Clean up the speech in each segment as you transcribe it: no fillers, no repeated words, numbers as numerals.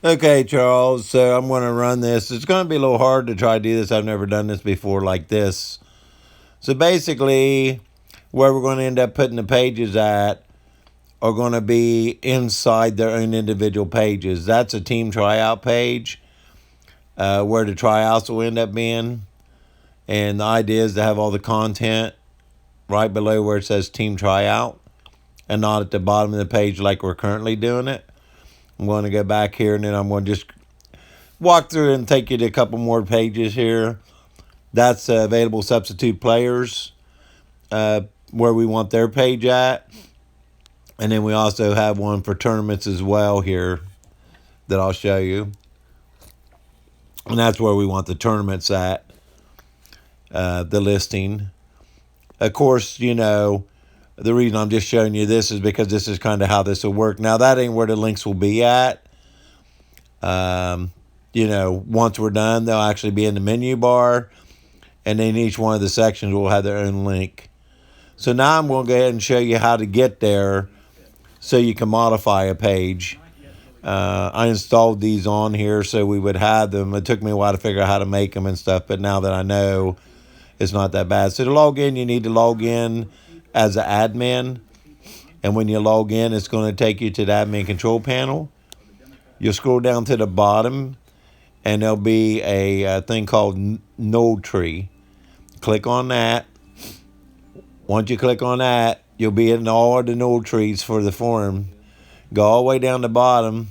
Okay, Charles, so I'm going to run this. It's going to be a little hard to try to do this. I've never done this before like this. So basically, where we're going to end up putting the pages at are going to be inside their own individual pages. That's a team tryout page where the tryouts will end up being. And the idea is to have all the content right below where it says team tryout and not at the bottom of the page like we're currently doing it. I'm going to go back here and then I'm going to just walk through and take you to a couple more pages here. That's available substitute players where we want their page at. And then we also have one for tournaments as well here that I'll show you. And that's where we want the tournaments at, the listing. Of course, the reason I'm just showing you this is because this is kind of how this will work. Now, that ain't where the links will be at. Once we're done, they'll actually be in the menu bar. And then each one of the sections will have their own link. So now I'm going to go ahead and show you how to get there so you can modify a page. I installed these on here so we would have them. It took me a while to figure out how to make them and stuff, but now that I know, it's not that bad. So to log in, you need to log in as an admin. And when you log in, it's going to take you to the admin control panel. You'll scroll down to the bottom, and there'll be a thing called node tree. Click on that. Once you click on that, you'll be in all of the node trees for the forum. Go all the way down the bottom,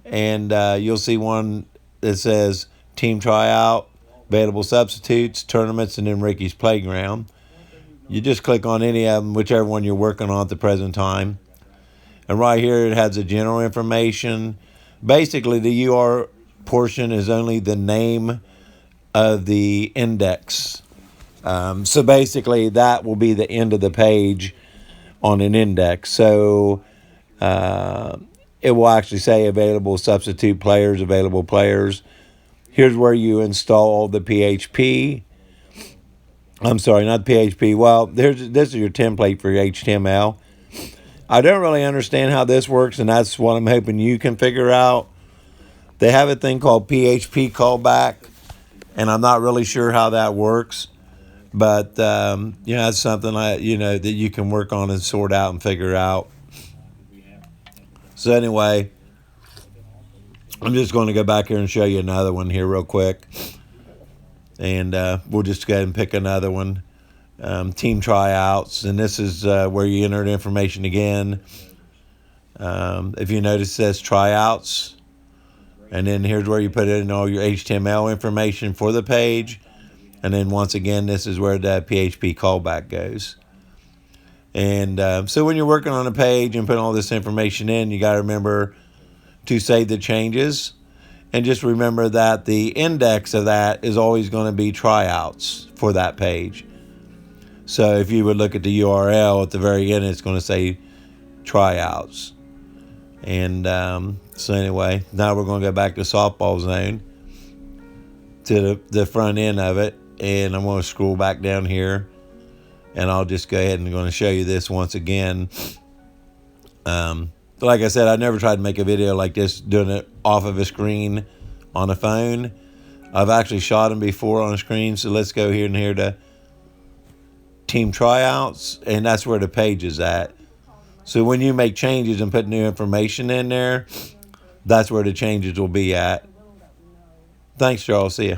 and you'll see one that says Team Tryout, Available Substitutes, Tournaments, and then Ricky's Playground. You just click on any of them, whichever one you're working on at the present time. And right here it has the general information. Basically, the UR portion is only the name of the index. So basically, that will be the end of the page on an index. So it will actually say available substitute players, available players. Here's where you install the PHP. I'm sorry, not PHP. Well, this is your template for your HTML. I don't really understand how this works, and that's what I'm hoping you can figure out. They have a thing called PHP callback, and I'm not really sure how that works. But, that's something that you can work on and sort out and figure out. So anyway, I'm just going to go back here and show you another one here real quick. And we'll just go ahead and pick another one. Team tryouts. And this is where you enter the information again. If you notice, it says tryouts. And then here's where you put in all your HTML information for the page. And then once again, this is where the PHP callback goes. And so when you're working on a page and putting all this information in, you got to remember to save the changes. And just remember that the index of that is always going to be tryouts for that page. So if you would look at the URL at the very end, it's going to say tryouts. And so anyway, now we're going to go back to softball zone to the front end of it. And I'm going to scroll back down here. And I'll just go ahead and I'm going to show you this once again. Like I said, I never tried to make a video like this doing it off of a screen on a phone. I've actually shot them before on a screen. So let's go here and here to team tryouts. And that's where the page is at. So when you make changes and put new information in there, that's where the changes will be at. Thanks, Charles. See ya.